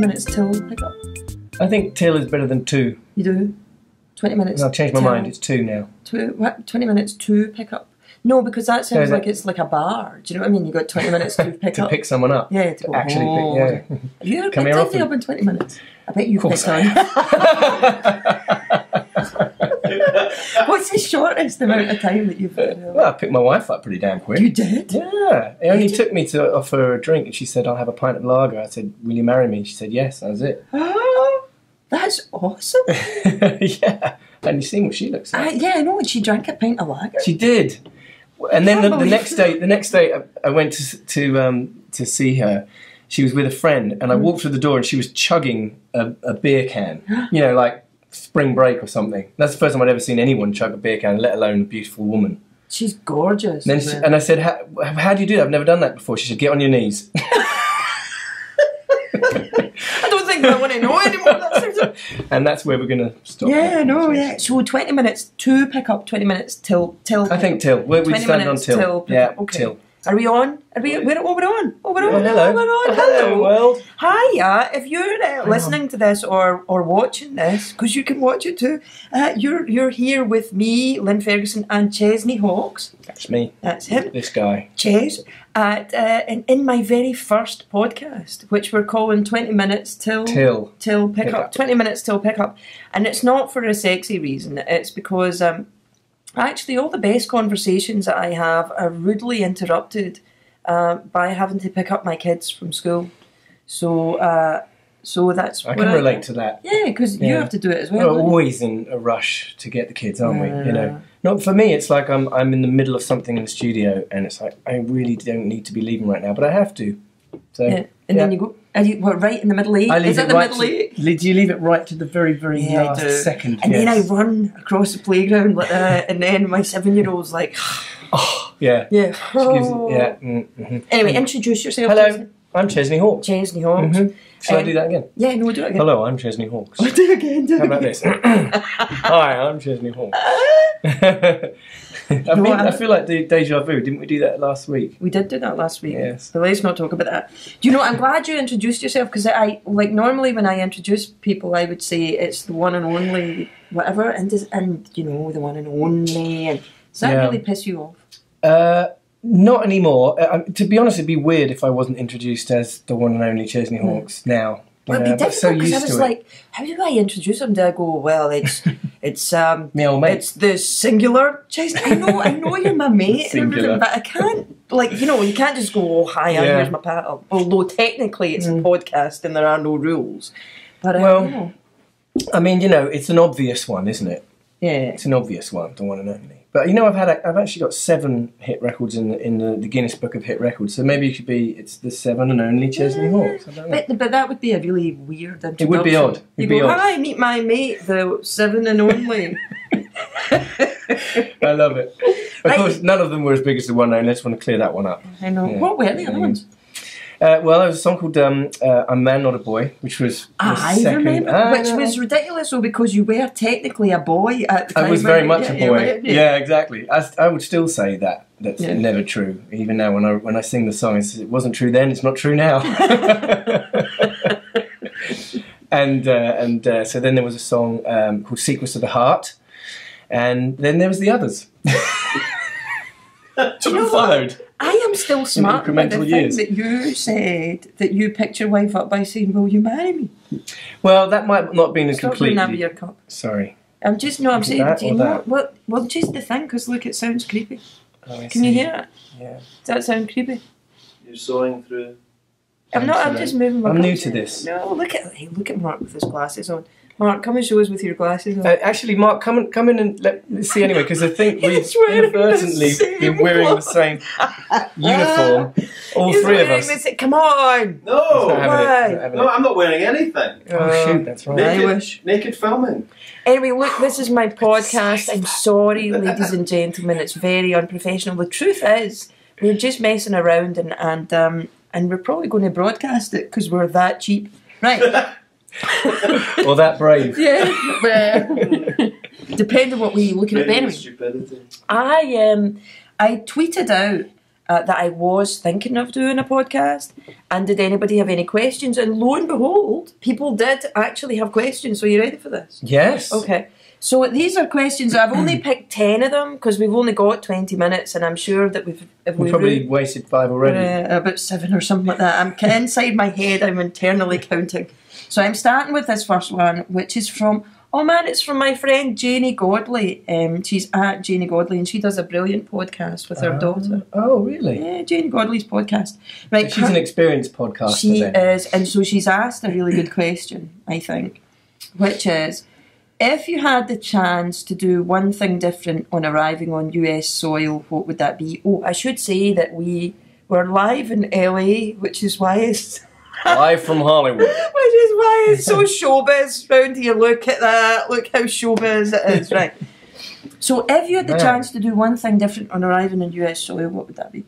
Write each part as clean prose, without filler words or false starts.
minutes till pickup. I think till is better than 2. You do? 20 minutes. And I've changed my mind. It's 2 now. 20 minutes to pick up. No, because that sounds like it's like a bar. Do you know what I mean? You got 20 minutes to pick to up. To pick someone up. Yeah, to go actually home. pick. Yeah. Have you ever picked somebody up in 20 minutes? I bet you've picked on. What's the shortest amount of time that you've Well, I picked my wife up pretty damn quick. You did? Yeah. It only took me to offer her a drink, and she said, I'll have a pint of lager. I said, will you marry me? She said, yes. That was it. Oh, that's awesome. Yeah. And you seen what she looks like? Yeah, I know. And she drank a pint of lager. She did. And then the next day, I went to see her. She was with a friend, and I walked through the door, and she was chugging a beer can. You know, like spring break or something. That's the first time I'd ever seen anyone chug a beer can, let alone a beautiful woman. She's gorgeous. And I said, how do you do that? I've never done that before. She said, get on your knees. I don't think I want to know anymore. And that's where we're going to stop. Yeah, no, yeah. So 20 minutes to pick up, 20 minutes till. I think till. We stand on till. Yeah, okay. Till. Are we on? We're on. Hello. We're on. Hello, world. Hiya. If you're listening to this or watching this, because you can watch it too, you're here with me, Lynn Ferguson, and Chesney Hawkes. That's me. That's him. This guy. Ches. In my very first podcast, which we're calling 20 minutes till pick up. 20 minutes till pick up. And it's not for a sexy reason. It's because actually all the best conversations that I have are rudely interrupted by having to pick up my kids from school. So that's I can relate to that. Yeah, because you have to do it as well. We're always in a rush to get the kids, aren't we? You know, not for me. It's like I'm in the middle of something in the studio, and it's like I really don't need to be leaving right now, but I have to. So then you go. Are you right in the middle eight? Is it the middle eight? Do you leave it right to the very last second? And then I run across the playground, and then my 7-year-old's like, oh yeah. Anyway, introduce yourself. Hello, I'm Chesney Hawkes. Chesney Hawkes. Shall I do that again? Yeah, no, do it again. Hello, I'm Chesney Hawkes. Do it again. How about this? Hi, I'm Chesney Hawkes. I feel like the deja vu. Didn't we do that last week? We did do that last week. Yes. But let's not talk about that. Do you know, I'm glad you introduced yourself, because I normally when I introduce people I would say it's the one and only whatever, and you know, the one and only, and does that really piss you off? Not anymore. To be honest, it'd be weird if I wasn't introduced as the one and only Chesney Hawkes now. Well, it'd be difficult because I was like, how do I introduce him? Do I go, well, it's me old mate. It's the singular Chesney. I know you're my mate and everything, but I can't, you can't just go, oh, hi, here's my pal. Although technically it's a podcast and there are no rules. But I mean, it's an obvious one, isn't it? Yeah, it's an obvious one, the one and only. But I've actually got 7 hit records in the Guinness Book of Hit Records. So maybe it could be it's the 7 and only Chesney Hawkes. I don't know. But that would be a really weird introduction. It would be odd. You go, hi, meet my mate, the 7 and only. I love it. Of course, none of them were as big as the one and only. I just want to clear that one up. I know. Yeah. What were the other ones? Well, there was a song called "I'm a Man, Not a Boy," which was remember, which was ridiculous. So because you were technically a boy at the time, I was very much a boy. Right? Yeah, exactly. I would still say that. That's never true. Even now, when I sing the song, it wasn't true then. It's not true now. and so then there was a song called "Secrets of the Heart," and then there was the others. Do you know followed? I am still smart by the thing that you said, that you picked your wife up by saying, will you marry me? Well, that might not have been a completely... Stop doing that with your cup. Sorry. I'm saying, do you know what? Well, just the thing, because look, it sounds creepy. Oh, Can you hear it? Yeah. Does that sound creepy? You're sawing through... I'm just moving my I'm new to this. No, look at Mark with his glasses on. Mark, come and show us with your glasses on. Actually, Mark, come in and let's see anyway, because I think we've inadvertently been wearing the same uniform, all three of us. Come on! No! No, I'm not wearing anything. Oh, shoot, that's right. Naked filming. Anyway, look, this is my podcast. I'm sorry, ladies and gentlemen, it's very unprofessional. The truth is, we're just messing around and we're probably going to broadcast it because we're that cheap. Right. Or that brave. Yeah. Depending on what we looking at. Anyway, Stupidity. I tweeted out that I was thinking of doing a podcast, and did anybody have any questions? And lo and behold, people did actually have questions. So are you ready for this? Yes. Okay. So these are questions. I've only picked 10 of them because we've only got 20 minutes, and I'm sure that we've probably wasted 5 already. About 7 or something like that. I'm inside my head. I'm internally counting. So I'm starting with this first one, which is from. Oh man, it's from my friend Janie Godley. She's at Janie Godley, and she does a brilliant podcast with her daughter. Oh, really? Yeah, Janie Godley's podcast. Right, so she's an experienced podcaster. She is, and so she's asked a really good question, I think, which is, if you had the chance to do one thing different on arriving on US soil, what would that be? Oh, I should say that we were live in LA, which is why it's... Live from Hollywood. Which is why it's so showbiz round here. Look at that. Look how showbiz it is. Right. So if you had the chance to do one thing different on arriving in US soil, what would that be?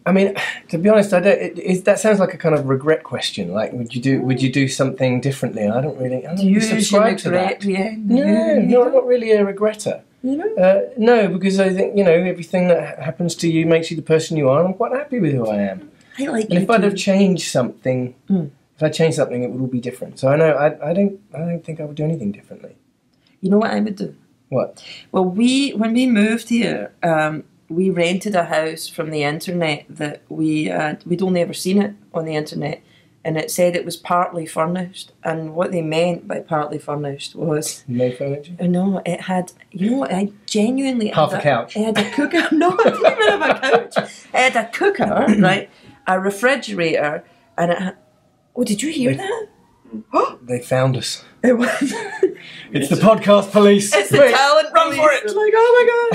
I mean, to be honest, I don't. That sounds like a kind of regret question. Like, would you do something differently? I don't really subscribe to that. No, I'm not really a regretter. You know? No, because I think everything that happens to you makes you the person you are. And I'm quite happy with who I am. I like. And if I'd have changed something, if I changed something, it would all be different. So I know I don't think I would do anything differently. You know what I would do? What? Well, when we moved here, we rented a house from the internet that we'd only ever seen it on the internet, and it said it was partly furnished. And what they meant by partly furnished was no furniture. No, it had. You know what? I genuinely half a couch. It had a cooker. No, I didn't even have a couch. It had a cooker, right? A refrigerator, and it had... Oh, did you hear that? They found us. It was... It's the podcast police. It's the talent run police. for it. It's like, oh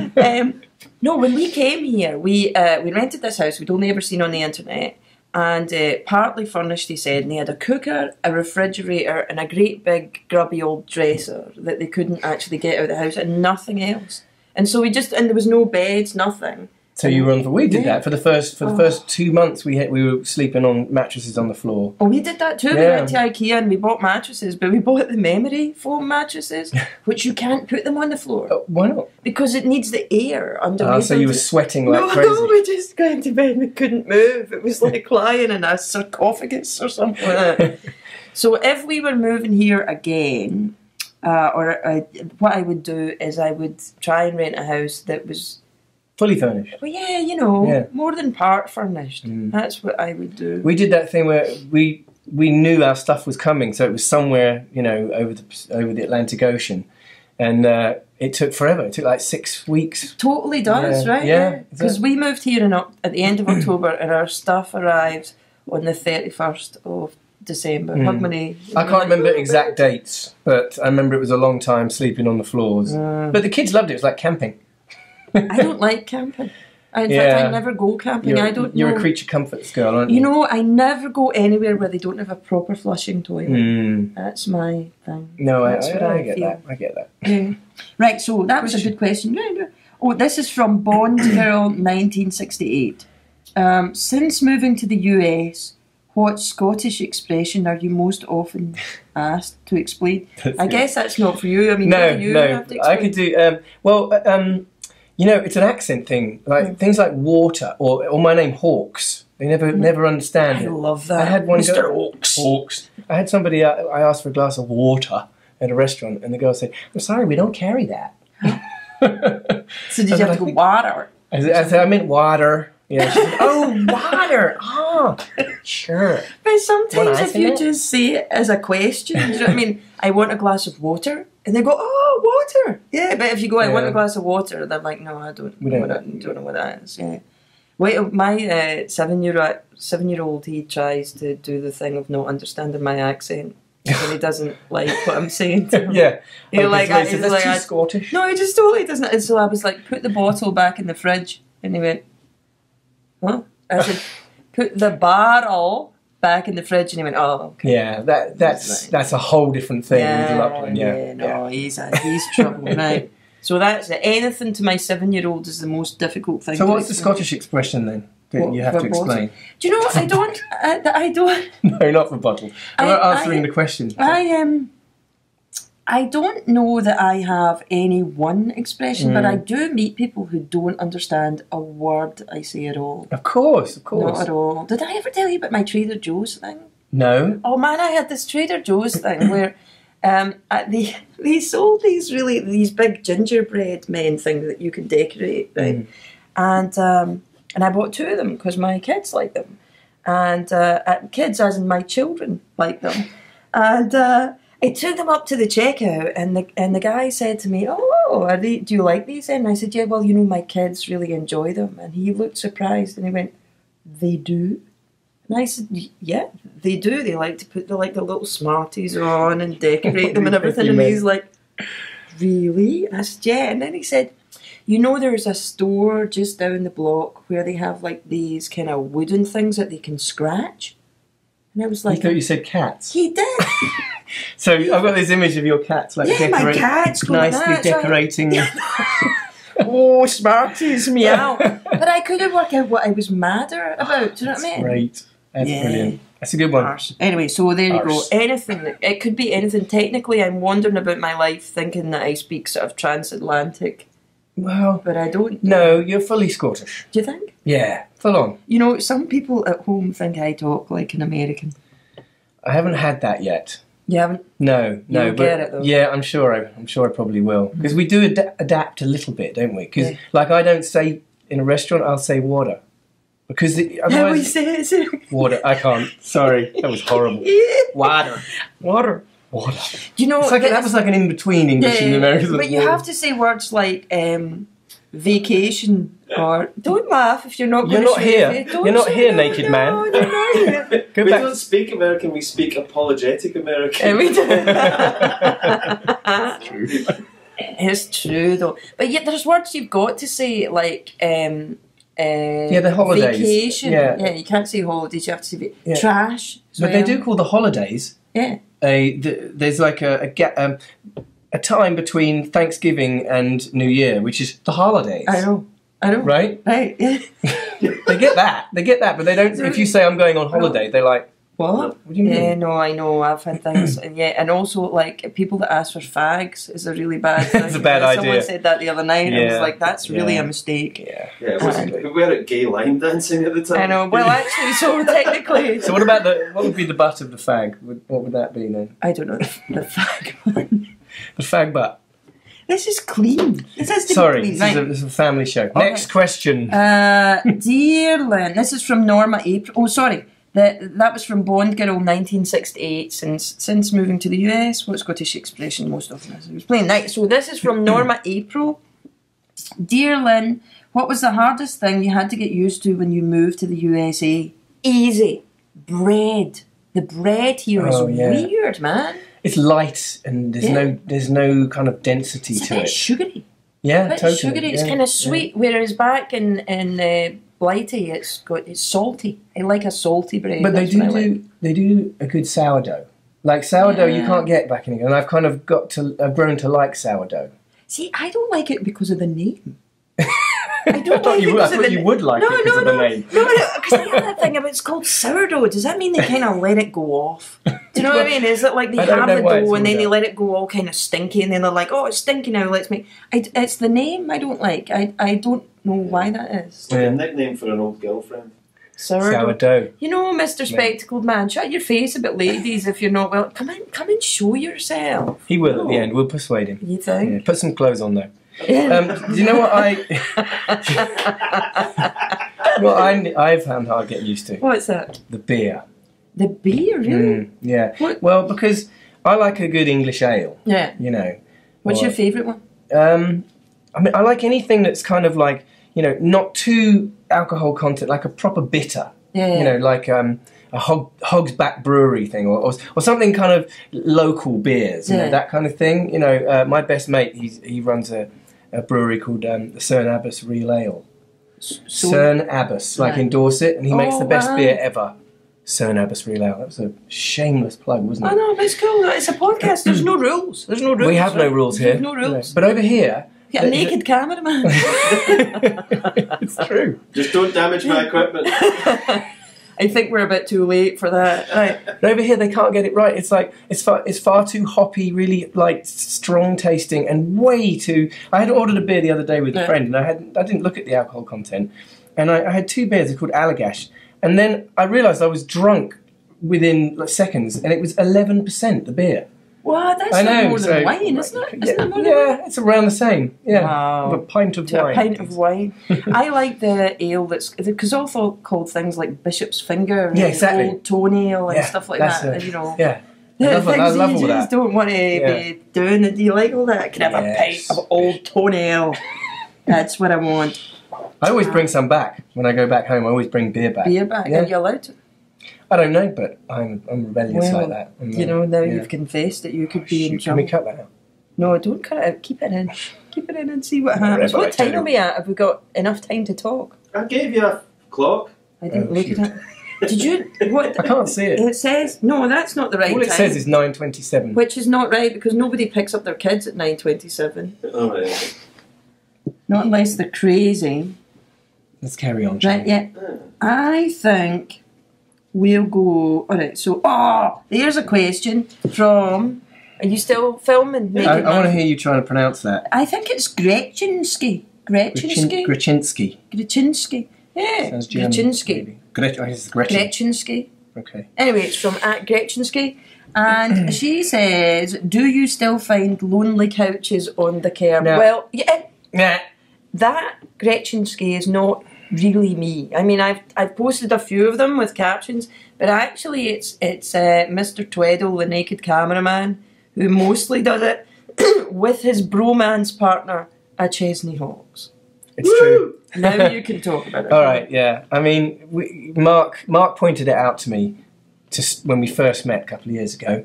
my God. No, when we came here, we rented this house we'd only ever seen on the internet, and partly furnished, they said, and they had a cooker, a refrigerator, and a great big grubby old dresser that they couldn't actually get out of the house, and nothing else. And so and there was no beds, nothing. So you were on. We did that for the first 2 months. We were sleeping on mattresses on the floor. Oh, we did that too. We went to IKEA and we bought mattresses, but we bought the memory foam mattresses, which you can't put them on the floor. Why not? Because it needs the air underneath. So you were sweating like crazy. No, we just got into bed and we couldn't move. It was like lying in a sarcophagus or something like that. So if we were moving here again, what I would do is I would try and rent a house that was fully furnished. Well, yeah, more than part furnished. That's what I would do. We did that thing where we knew our stuff was coming, so it was somewhere, over the Atlantic Ocean, and it took forever. It took like 6 weeks. Totally does, right? Yeah. Because we moved here at the end of October, and our stuff arrived on the 31st of December. I can't remember exact dates, but I remember it was a long time sleeping on the floors. But the kids loved it. It was like camping. I don't like camping. In fact, I never go camping. You're a creature comforts girl, aren't you? You know, I never go anywhere where they don't have a proper flushing toilet. That's my thing. No, I get that. I get that. Yeah. Right, so that was a good question. Oh, this is from Bond Girl 1968. Since moving to the US, what Scottish expression are you most often asked to explain? I guess that's not for you. I mean, no. Have to explain? I could do. It's an accent thing. Like things like water or my name Hawkes. They never understand it. I love that. I had one Mr. Hawkes. I had somebody. I asked for a glass of water at a restaurant, and the girl said, "I'm sorry, we don't carry that." So did you have to go water? I said, "I meant water." Yeah. She said, "Oh, water. Oh, sure." But sometimes if you just say it as a question, you know what I mean? I want a glass of water. And they go, oh, water. Yeah, but if you go, I want a glass of water, they're like, no, I don't know what that is. Yeah. Wait, my 7-year-old, he tries to do the thing of not understanding my accent. And he doesn't like what I'm saying to him. Yeah. He's too Scottish. No, he just totally doesn't. And so I was like, put the bottle back in the fridge. And he went, what? I said, put the barrel back in the fridge, and he went, oh, okay. Yeah, that's a whole different thing. He's trouble, right? So that's it. Anything to my 7-year-old is the most difficult thing. So what's the Scottish expression then that you have to explain? Do you know what? I don't. No, not for bottle. I'm not answering the question. I I don't know that I have any one expression, but I do meet people who don't understand a word I say at all. Of course. Not at all. Did I ever tell you about my Trader Joe's thing? No. Oh man, I had this Trader Joe's thing where they sold these big gingerbread men things that you could decorate, right? And I bought 2 of them because my kids like them, and kids as in my children like them, and. I took them up to the checkout, and the guy said to me, "Oh, do you like these?" And I said, "Yeah, well, my kids really enjoy them." And he looked surprised, and he went, "They do?" And I said, "Yeah, they do. They like to put the little Smarties on and decorate them and everything." And he's like, "Really?" And I said, "Yeah." And then he said, "There's a store just down the block where they have these kind of wooden things that they can scratch." And I was like, I thought you said cats. He did. So I've got this image of your cats my cat's nicely decorating. Oh, Smarties, meow. But I couldn't work out what I was madder about. Do you know what I mean? Great. That's brilliant. That's a good one. Arse. Anyway, so there you go. Anything. It could be anything. Technically, I'm wandering about my life thinking that I speak sort of transatlantic. Well, but I don't. No, you're fully Scottish. Do you think? Yeah, full on. Some people at home think I talk like an American. I haven't had that yet. You haven't? No. You'll get it though. Yeah, I'm sure I probably will, because we do adapt a little bit, don't we? Because I don't say in a restaurant, I'll say water, because how we say it? Water. I can't. Sorry, that was horrible. Water. That was like an in between English and American. But you have to say words like vacation. Or don't laugh if you're not. You're not here. You're not here, naked man. We don't speak American. We speak apologetic American. We do. It's true though. But yet, there's words you've got to say like. The holidays. Vacation. Yeah, you can't say holidays. You have to say trash. But they do call the holidays. Yeah. There's like a time between Thanksgiving and New Year, which is the holidays. I know. Right? Right, yeah. They get that, but they don't. If you say I'm going on holiday, they're like, what? What do you mean? Yeah, no, I know. I've had things, and also like people that ask for fags is a really bad thing. It's a bad idea. Someone said that the other night, and I was like, that's really a mistake. We were at gay line dancing at the time. I know. Well, actually, so technically. So what would be the butt of the fag? What would that be then? I don't know the fag one. The fag butt. This is clean. This has to Sorry, be clean. This is a family show. Okay. Next question. Dear Lynn, this is from Norma April. Oh, sorry. That was from Bond Girl 1968. Since moving to the US, what Scottish expression most often is? It was playing night. So this is from Norma April. Dear Lynn, what was the hardest thing you had to get used to when you moved to the USA? Easy. Bread. The bread here is weird, man. It's light and there's no kind of density to it. It's sugary. Yeah, totally. Sugary. It's kind of sweet. Whereas back in Blighty, it's salty. I like a salty bread. But they do a good sourdough. Like sourdough, you can't get back in England. And I've kind of I've grown to like sourdough. See, I don't like it because of the name. I thought you would like it because of the name. No, because they have that thing about it's called sourdough. Does that mean they kind of let it go off? Do you know what I mean? Is it like they have the dough and then they let it go all kind of stinky and then they're like, oh, it's stinky now, let's make... It's the name I don't like. I don't know why that is. It's like a nickname for an old girlfriend. Sourdough. Mr. Spectacled Man, shut your face about ladies if you're not well. Come and show yourself. He will at the end. We'll persuade him. You think? Yeah, put some clothes on though. Do you know what I found hard getting used to? What's that? The beer. The beer, really? Yeah. What? Well, because I like a good English ale. Yeah. What's your favourite one? I like anything that's kind of like, not too alcohol content, like a proper bitter. Yeah. Like a Hog's Back Brewery thing, or something kind of local beers, that kind of thing. My best mate, he runs a brewery called the Cern Abbas Real Ale. Cern Abbas, in Dorset, and he makes the best beer ever. Cern Abbas Real Ale. That was a shameless plug, wasn't it? I know, but it's cool. It's a podcast. There's no rules. We have no rules here. There's no rules. But over here... Get a naked cameraman. It's true. Just don't damage my equipment. I think we're a bit too late for that. Right. And over here, they can't get it right. It's like it's far too hoppy, really like strong tasting, and way too. I had ordered a beer the other day with a friend, and I didn't look at the alcohol content, and I had 2 beers. They're called Allagash, and then I realised I was drunk within like seconds, and it was 11% the beer. Wow, that's more than wine, isn't it? Yeah, it's around the same. Yeah, wow. A pint of wine. A pint of wine. I like the ale that's because also called things like Bishop's Finger, and Old Toenail, and stuff like that. And, you know, yeah. I love all that. Don't want to be doing it. Do you like all that? I can have a pint of Old Toenail. That's what I want. I always bring some back when I go back home. I always bring beer back. Beer back? Yeah. Are you allowed to? I don't know, but I'm rebellious like that. You know, now you've confessed that you could be in trouble. Can we cut that out? No, don't cut it out. Keep it in. Keep it in and see what happens. What time are we at? Have we got enough time to talk? I gave you a clock. I didn't look at it. Did you? What? I can't see it. It says no. That's not the right time. All it says is 9:27, which is not right because nobody picks up their kids at 9:27. Oh, right. Not unless they're crazy. Let's carry on. Right? Yeah. I think we'll go. All right. So, there's a question from. Are you still filming? I want to hear you trying to pronounce that. I think it's Gretchinski. Gretchinski. Yeah. Sounds German. Gretchinski. Gretchinski. Okay. Anyway, it's from @Gretchinski. And she says, do you still find lonely couches on the curb? No. Well, yeah. Nah. That Gretchinski is not really me. I mean, I've posted a few of them with captions, but actually it's Mr. Tweddle, the naked cameraman, who mostly does it with his bromance partner, a Chesney Hawkes. It's true. Now you can talk about it. All right, yeah. I mean, Mark pointed it out to me when we first met a couple of years ago,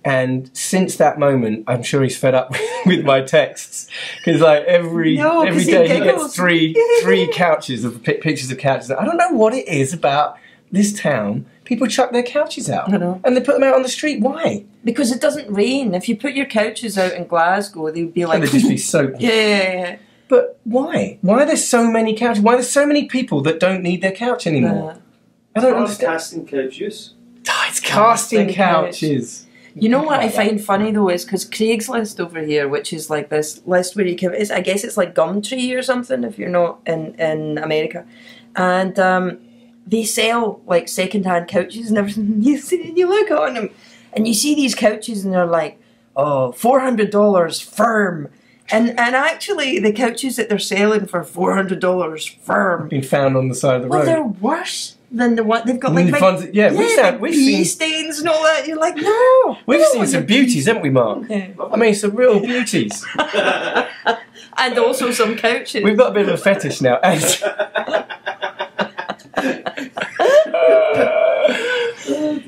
and since that moment, I'm sure he's fed up with my texts because like every day he gets three couches of pictures of couches. I don't know what it is about this town. People chuck their couches out, and they put them out on the street. Why? Because it doesn't rain. If you put your couches out in Glasgow, they'd be like, they'd just be soaked. Yeah. But why? Why are there so many couches? Why are there so many people that don't need their couch anymore? I don't understand. Casting couch use. It's casting couches. You know what I find funny though is because Craigslist over here, which is like this list where you can, I guess it's like Gumtree or something if you're not in America, and they sell like second-hand couches and everything. You look on them and you see these couches and they're like, oh, $400 firm. And actually, the couches that they're selling for $400 firm been found on the side of the road. Well, they're worse than the one they've got. Like we've seen stains and all that. You're like, no. We've seen some beauties, haven't we, Mark? Yeah. I mean, some real beauties. And also some couches. We've got a bit of a fetish now.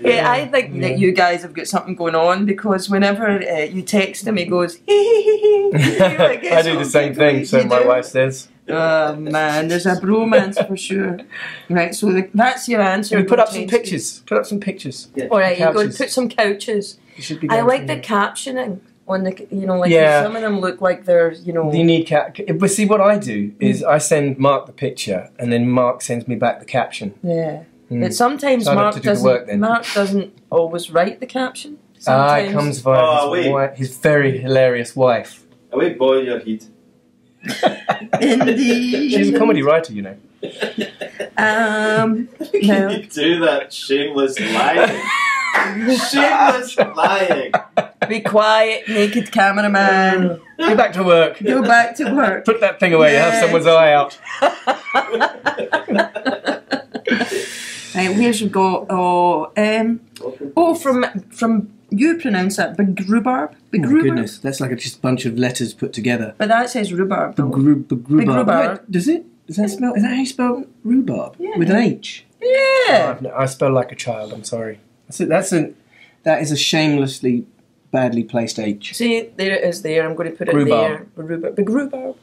Yeah, I think that you guys have got something going on because whenever you text him, he goes, I do the same thing, so my wife says. Oh man, there's a bromance for sure. Right, so that's your answer. Put up some pictures. Put up some pictures. Yeah. All right, you go and put some couches. I like the captioning on the, some of them look like they're, You need but see, what I do is I send Mark the picture, and then Mark sends me back the caption. Yeah. But sometimes Mark doesn't always write the caption. It comes via his very hilarious wife. I won't boil your heat. Indeed. She's a comedy writer, you know. Can you do that shameless lying? Shameless lying. Be quiet, naked cameraman. Go back to work. Go back to work. Put that thing away. You have someone's eye out. Right, where's we got? From you pronounce that rhubarb. Oh my goodness, that's like just a bunch of letters put together. But that says rhubarb. Rhubarb. Does it? Is that how you spell rhubarb? Yeah. With an H? Yeah. I spell like a child. I'm sorry. That is a shamelessly badly placed H. See, there it is. There, I'm going to put it rhubarb. There. Rhubarb.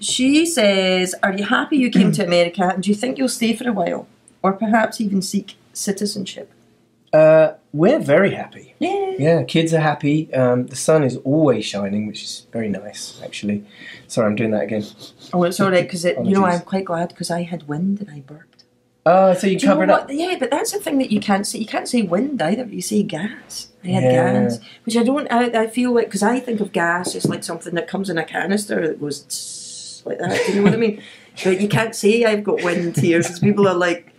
She says, "Are you happy you came to America? And do you think you'll stay for a while, or perhaps even seek citizenship?" We're very happy. Yeah. Yeah, kids are happy. The sun is always shining, which is very nice, actually. Sorry, I'm doing that again. Oh, it's all right, because I'm quite glad because I had wind and I burped. Oh, so you cover it up? Yeah, but that's the thing that you can't say. You can't say wind either. You say gas. I had gas, which I don't. I feel like, because I think of gas as like something that comes in a canister that goes tss, like that. Do you know what I mean? But you can't say I've got wind here because people are like,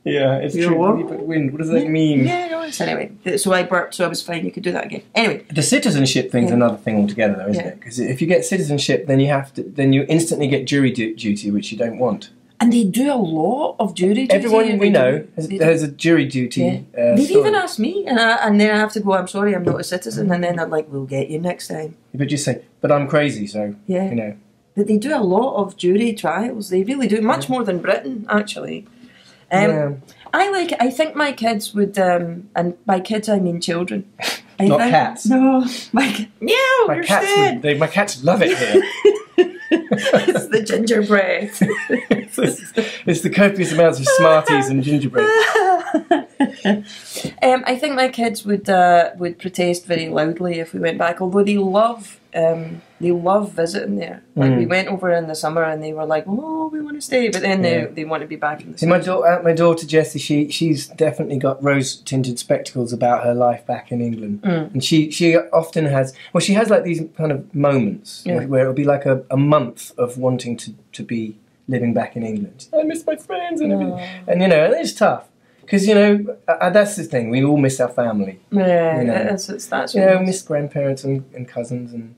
yeah, it's true. When you put wind, what does that mean? Yeah, no. So anyway, so I burped, so I was fine. You could do that again. Anyway, the citizenship thing's another thing altogether, though, isn't it? Because if you get citizenship, then you instantly get jury duty, which you don't want. And they do a lot of jury duty. Everyone we know has a jury duty. They've even asked me, and then I have to go, I'm sorry, I'm not a citizen. And then they're like, we'll get you next time. But just say, but I'm crazy, so, you know. But they do a lot of jury trials. They really do. Much more than Britain, actually. I like it. I think my kids would, and by kids I mean children. Not cats. No. My cats love it here. It's the gingerbread. It's the copious amounts of Smarties and gingerbread. I think my kids would protest very loudly if we went back. Although they love visiting there. Like we went over in the summer and they were like, "Oh, we want to stay," but then they want to be back in the summer. My daughter Jessie, she's definitely got rose-tinted spectacles about her life back in England, and she often has. Well, she has like these kind of moments where it'll be like a month of wanting to be living back in England. I miss my friends and everything, and you know, and it's tough. Because, you know, that's the thing, we all miss our family. Yeah, you know? that's you know, miss grandparents and cousins and,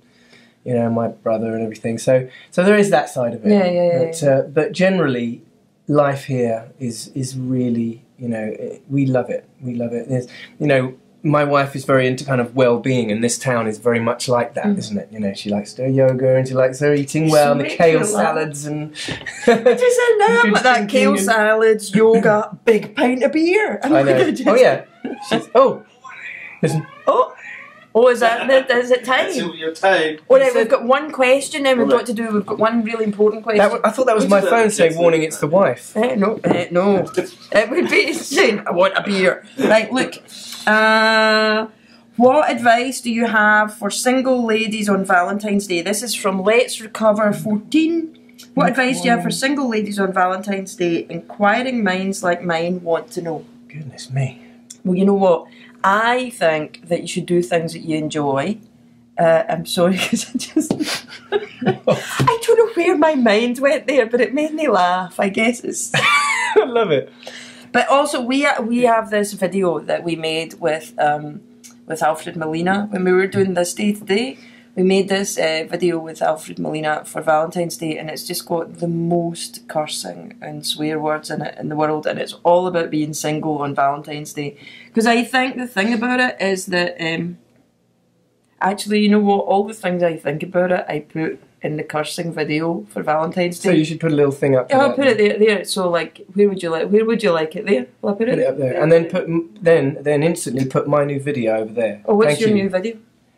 you know, my brother and everything. So there is that side of it. But generally, life here is really, you know, we love it. We love it. There's, you know, my wife is very into kind of well-being, and this town is very much like that, isn't it? You know, she likes to do yoga, and she likes her eating well, and the kale salads, and just that kale salads, yoga, big pint of beer. I know. Oh yeah. Listen. Oh, is it time? It's your time. All right, we've got one question now we've got to do. We've got one really important question. I thought that was my phone saying, warning, it's the wife. No. It would be saying, I want a beer. Right, look. What advice do you have for single ladies on Valentine's Day? This is from Let's Recover 14. What advice do you have for single ladies on Valentine's Day? Inquiring minds like mine want to know. Goodness me. Well, you know what? I think that you should do things that you enjoy. I'm sorry, because I don't know where my mind went there, but it made me laugh. I guess it's... I love it. But also, we have this video that we made with Alfred Molina when we were doing this day today. We made this video with Alfred Molina for Valentine's Day, and it's just got the most cursing and swear words in it in the world, and it's all about being single on Valentine's Day. Because I think the thing about it is that, actually, you know what, all the things I think about it, I put in the cursing video for Valentine's Day. So you should put a little thing up. I'll put it there. So like, where would you like it there? Well, I'll put it up there, and then then instantly put my new video over there. Oh, what's your new video?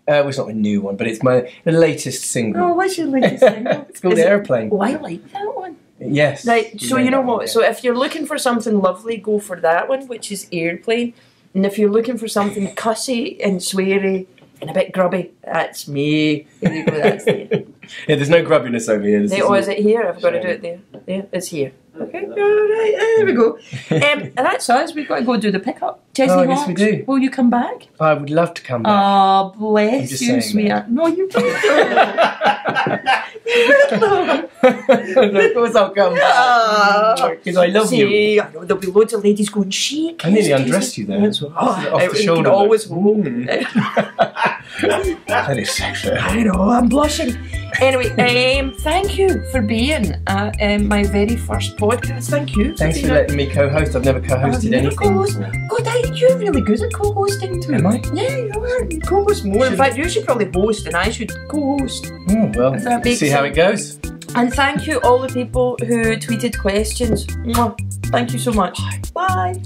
Well, it's not a new one, but it's the latest single. Oh, what's your latest single? It's called Airplane. Oh, I like that one. Yes. Right, so you know what? So if you're looking for something lovely, go for that one, which is Airplane. And if you're looking for something cussy and sweary and a bit grubby, that's me. There you go, that's it. Yeah, there's no grubbiness over here. Is it here? I've got to do it there. Yeah, it's here. Okay, all right, there we go. And that's us. We've got to go do the pickup. Chesney Hawkes, yes we do. Will you come back? I would love to come back. Oh, bless you, sweetheart. No, you don't. Of course I'll come back. Because I love you. I know there'll be loads of ladies going, shake. I nearly undressed you there. Off the shoulder. You can always hold. That is sexy. I know, I'm blushing. Anyway, thank you for being my very first podcast. Thank you. Thanks for letting me co-host. I've never co-hosted anything. God, you're really good at co-hosting too. Am I? Yeah, you are. You co-host more. In fact, you should probably host and I should co-host. Oh, well, see how it goes. And thank you all the people who tweeted questions. Thank you so much. Bye.